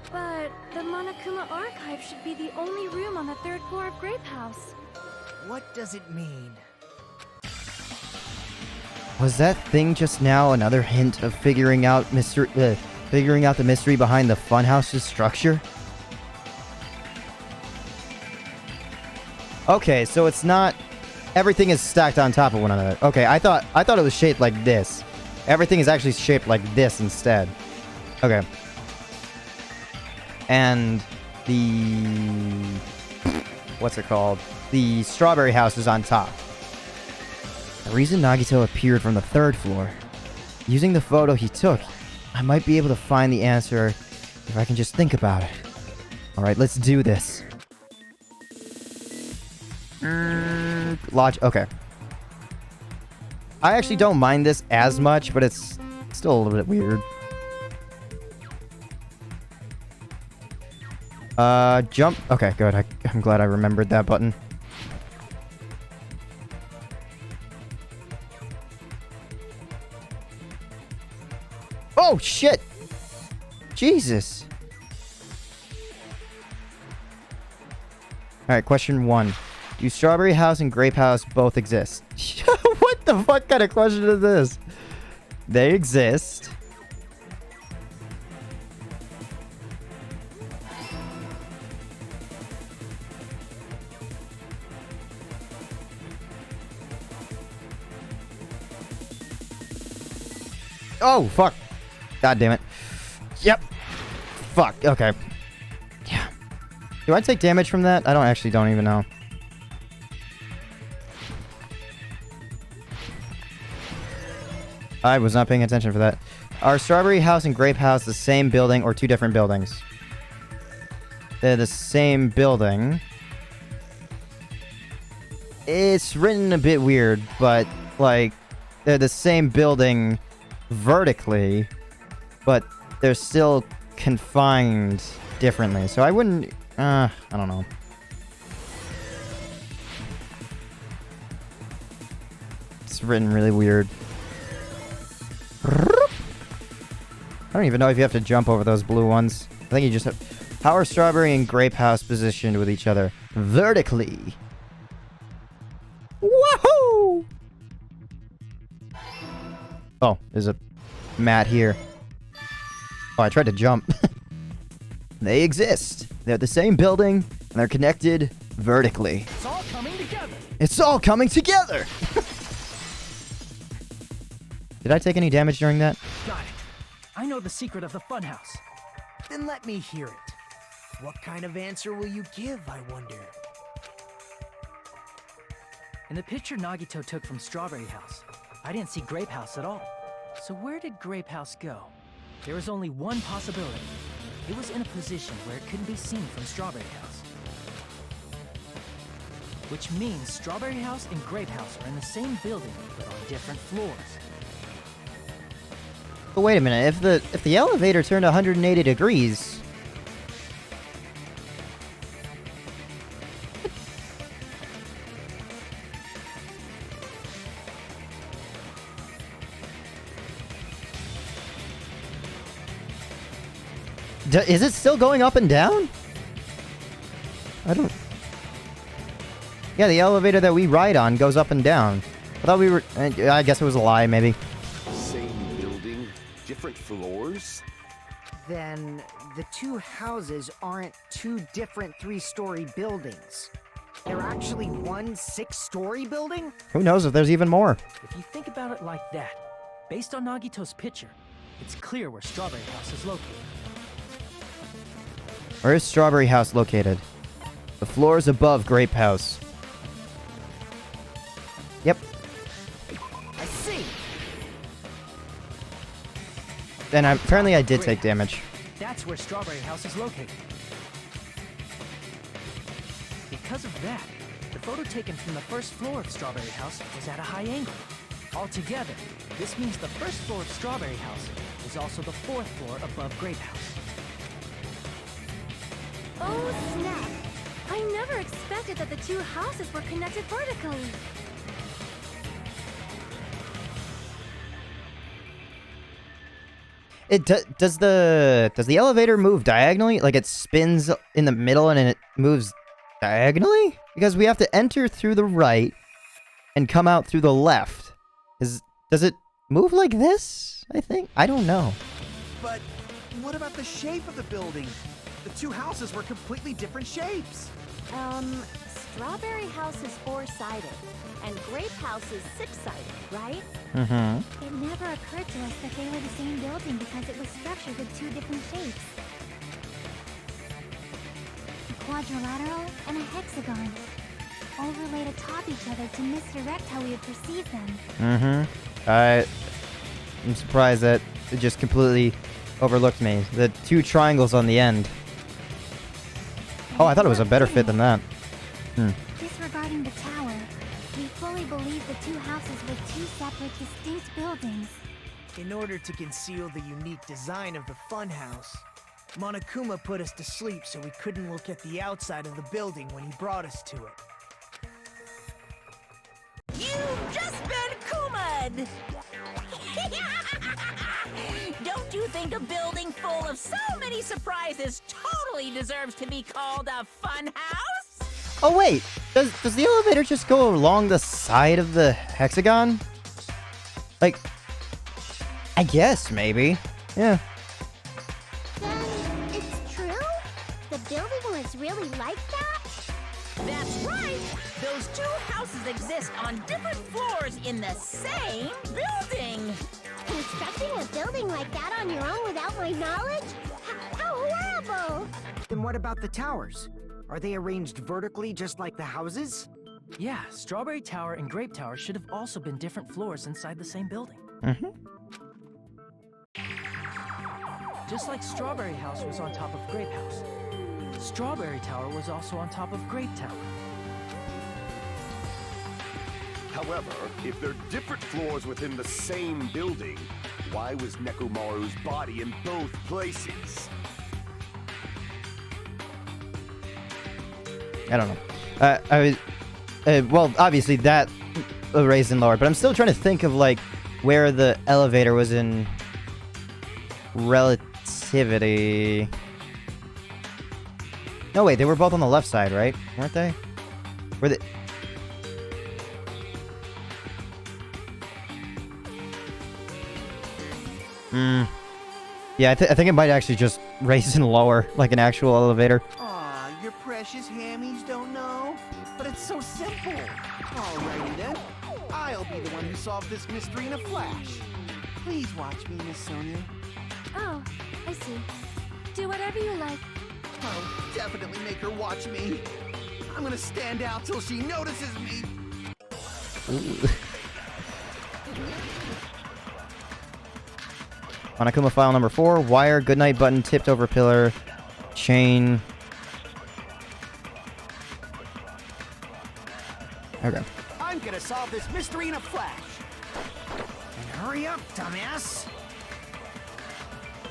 But the Monokuma Archive should be the only room on the 3rd floor of Grape House. What does it mean? Was that thing just now another hint of figuring out figuring out the mystery behind the Funhouse's structure? Okay, so it's not... Everything is stacked on top of one another. Okay, I thought it was shaped like this. Everything is actually shaped like this instead. Okay. And the... What's it called? The strawberry house is on top. The reason Nagito appeared from the 3rd floor. Using the photo he took, I might be able to find the answer if I can just think about it. Alright, let's do this. Okay. I actually don't mind this as much, but it's still a little bit weird. Jump. Okay, good. I'm glad I remembered that button. Oh, shit! Jesus! Alright, question 1. Do Strawberry House and Grape House both exist? What the fuck kind of question is this? They exist. Oh, fuck. God damn it. Yep. Fuck. Okay. Yeah. Do I take damage from that? I don't even know. I was not paying attention for that. Are Strawberry House and Grape House the same building or 2 different buildings? They're the same building. It's written a bit weird, but, like, they're the same building vertically, but they're still confined differently. So I wouldn't... I don't know. It's written really weird. I don't even know if you have to jump over those blue ones. I think you just have... How are Strawberry and Grape House positioned with each other? Vertically. Woohoo! Oh, there's a mat here. Oh, I tried to jump. They exist. They're the same building, and they're connected vertically. It's all coming together. It's all coming together! Did I take any damage during that? Got it. I know the secret of the Funhouse. Then let me hear it. What kind of answer will you give, I wonder? In the picture Nagito took from Strawberry House, I didn't see Grape House at all. So where did Grape House go? There was only one possibility. It was in a position where it couldn't be seen from Strawberry House. Which means Strawberry House and Grape House are in the same building, but on different floors. But wait a minute, if the elevator turned 180 degrees... Is it still going up and down? I don't... Yeah, the elevator that we ride on goes up and down. I thought we were... I guess it was a lie, maybe. Same building, different floors? Then the 2 houses aren't 2 different 3-story buildings. They're actually one 6-story building? Who knows if there's even more? If you think about it like that, based on Nagito's picture, it's clear where Strawberry House is located. Where is Strawberry House located? The floors above Grape House. Yep. I see. And apparently I did take damage. That's where Strawberry House is located. Because of that, the photo taken from the first floor of Strawberry House was at a high angle. Altogether, this means the first floor of Strawberry House is also the 4th floor above Grape House. Oh snap! I never expected that the two houses were connected vertically. Does the elevator move diagonally? Like it spins in the middle and then it moves diagonally? Because we have to enter through the right and come out through the left. Does it move like this? I think. I don't know. But what about the shape of the building? The two houses were completely different shapes. Strawberry House is 4-sided, and Grape House is 6-sided, right? Mm-hmm. It never occurred to us that they were the same building because it was structured with two different shapes. A quadrilateral and a hexagon. Overlaid atop each other to misdirect how we would perceive them. Mm-hmm. I'm surprised that it just completely overlooked me. The two triangles on the end. Oh, I thought it was a better fit than that. Disregarding the tower, we fully believe the two houses were two separate, distinct buildings. In order to conceal the unique design of the Funhouse, Monokuma put us to sleep so we couldn't look at the outside of the building when he brought us to it. You've just been Kuma'd! Don't you think a building full of so many surprises totally deserves to be called a fun house? Oh wait, does the elevator just go along the side of the hexagon? Like, I guess maybe. Yeah. Then it's true? The building was really like that? That's right! Those two houses exist on different floors in the same building! Constructing a building like that on your own without my knowledge? How horrible! Then what about the towers? Are they arranged vertically just like the houses? Yeah, Strawberry Tower and Grape Tower should have also been different floors inside the same building. Mm-hmm. Just like Strawberry House was on top of Grape House, Strawberry Tower was also on top of Grape Tower. However, if they're different floors within the same building, why was Nekomaru's body in both places? I don't know. Well, obviously that raised and lowered, but I'm still trying to think of like where the elevator was in relativity. No, wait, they were both on the left side, right? Weren't they? Were they? Yeah, I think it might actually just raise and lower like an actual elevator. Aw, your precious hammies don't know? But it's so simple. Alrighty then. I'll be the one who solved this mystery in a flash. Please watch me, Miss Sonia. Oh, I see. Do whatever you like. Oh, definitely make her watch me. I'm gonna stand out till she notices me. Monokuma file number 4. Wire, goodnight button, tipped over pillar, chain. Okay. I'm gonna solve this mystery in a flash. And hurry up, dumbass!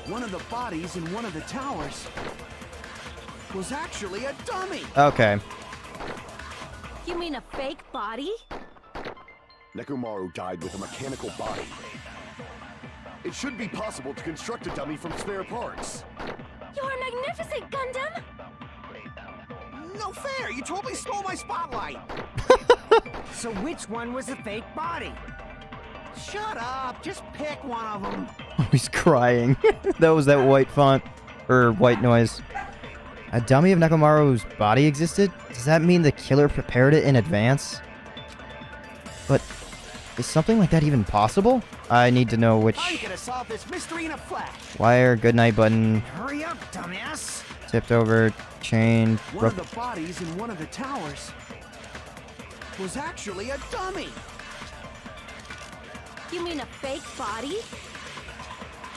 One of the bodies in one of the towers was actually a dummy. Okay. You mean a fake body? Nekomaru died with a mechanical body. It should be possible to construct a dummy from spare parts. You're magnificent, Gundam! No fair! You totally stole my spotlight! So which one was the fake body? Shut up! Just pick one of them. He's crying. That was that white font. Or white noise. A dummy of Nekomaru's body existed? Does that mean the killer prepared it in advance? But is something like that even possible? I need to know which. I'm gonna solve this mystery in a flash. Wire, goodnight button, Hurry up, dumbass! tipped over, chain, One of the bodies in one of the towers was actually a dummy. You mean a fake body?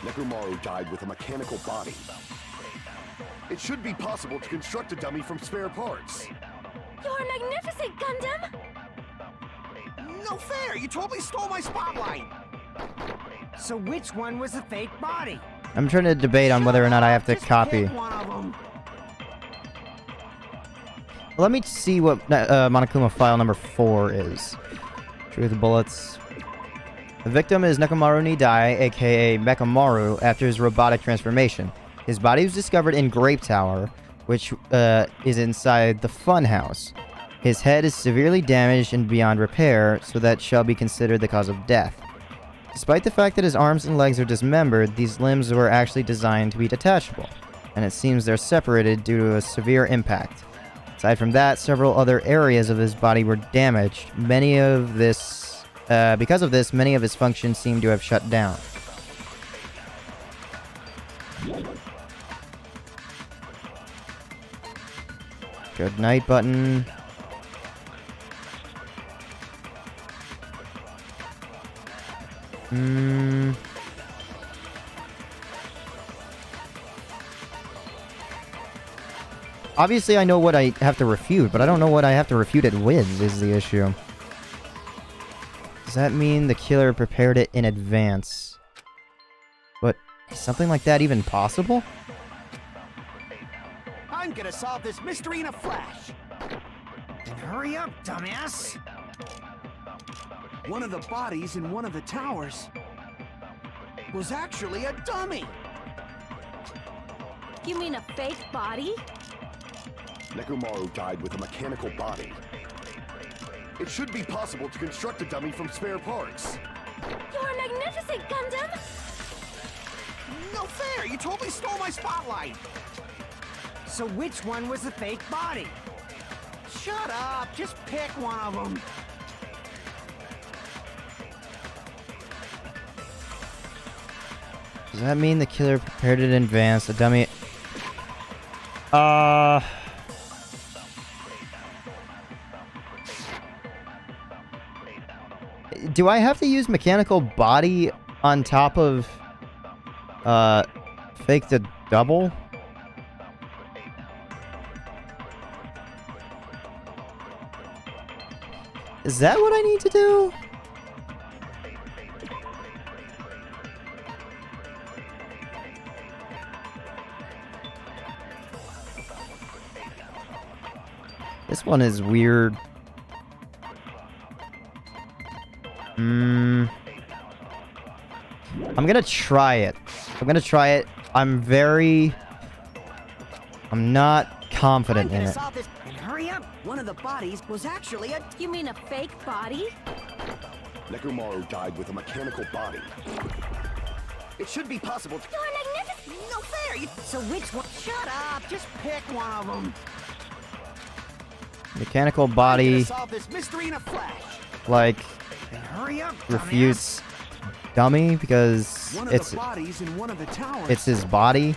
Nekomaru died with a mechanical body. It should be possible to construct a dummy from spare parts. You're magnificent, Gundam! No fair! You totally stole my spotlight! So which one was the fake body? I'm trying to debate on whether or not I have to Just copy. pick one of them. Let me see what Monokuma file number 4 is. Truth bullets. The victim is Nekomaru Nidai, aka Mechamaru, after his robotic transformation. His body was discovered in Grape Tower, which is inside the Funhouse. His head is severely damaged and beyond repair, so that shall be considered the cause of death. Despite the fact that his arms and legs are dismembered, these limbs were actually designed to be detachable, and it seems they're separated due to a severe impact. Aside from that, several other areas of his body were damaged. Because of this, many of his functions seem to have shut down. Good night button. Obviously, I know what I have to refute, but I don't know what I have to refute it with, is the issue. Does that mean the killer prepared it in advance? But is something like that even possible? I'm gonna solve this mystery in a flash. Then hurry up, dumbass. One of the bodies in one of the towers was actually a dummy! You mean a fake body? Nekomaru died with a mechanical body. It should be possible to construct a dummy from spare parts. You're magnificent, Gundam! No fair! You totally stole my spotlight! So which one was the fake body? Shut up! Just pick one of them! Does that mean the killer prepared it in advance? The dummy... Do I have to use mechanical body on top of... fake the double? Is that what I need to do? This one is weird. I'm gonna try it. I'm not confident in it. And hurry up! One of the bodies was actually a... You mean a fake body? Nekomaru died with a mechanical body. It should be possible to... You're magnificent! No fair! So which one? Shut up! Just pick one of them! Mechanical I'm gonna body, solve this mystery in a flash! like, Then hurry up, refutes dummy because One of it's the bodies in one of the towers it's his body.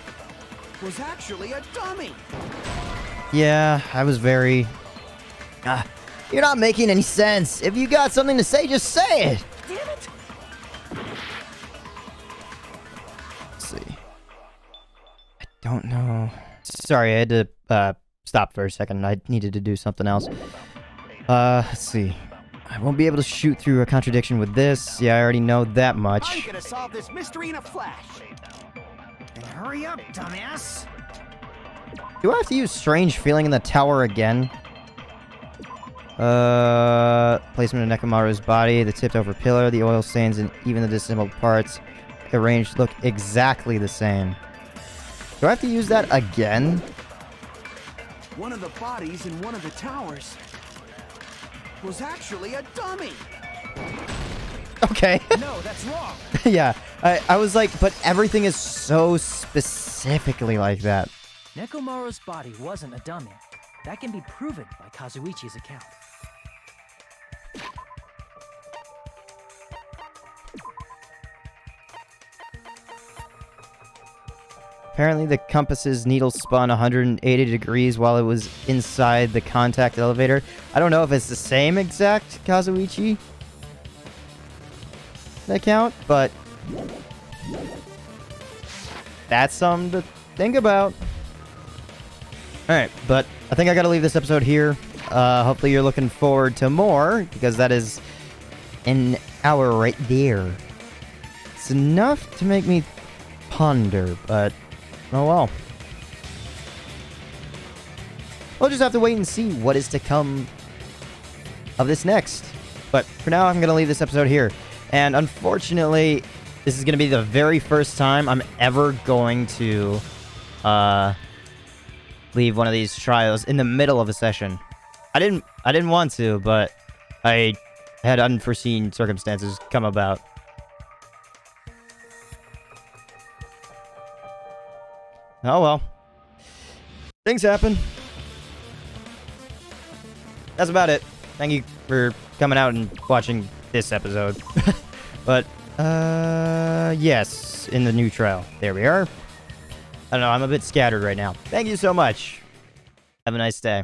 was actually a dummy! Yeah, I was very... you're not making any sense. If you got something to say, just say it. Damn it! Let's see. I don't know. Sorry, I had to stop for a second. I needed to do something else. Let's see. I won't be able to shoot through a contradiction with this. Yeah, I already know that I'm much. gonna solve this mystery in a flash! Then hurry up, dumbass! Do I have to use strange feeling in the tower again? Placement of Nekomaru's body, the tipped over pillar, the oil stains, and even the disassembled parts arranged look exactly the same. Do I have to use that again? One of the bodies in one of the towers was actually a dummy! Okay. No, that's wrong. Yeah, I was like, but everything is so specifically like that. Nekomaru's body wasn't a dummy. That can be proven by Kazuichi's account. Apparently the compass's needle spun 180 degrees while it was inside the contact elevator. I don't know if it's the same exact Kazuichi account, but that's something to think about. Alright, but I think I gotta leave this episode here. Hopefully you're looking forward to more, because that is an hour right there. It's enough to make me ponder, but oh well. We'll just have to wait and see what is to come of this next. But for now, I'm going to leave this episode here. And unfortunately, this is going to be the very first time I'm ever going to leave one of these trials in the middle of a session. I didn't want to, but I had unforeseen circumstances come about. Oh well. Things happen. That's about it. Thank you for coming out and watching this episode. But, yes, in the new trial. There we are. I don't know, I'm a bit scattered right now. Thank you so much. Have a nice day.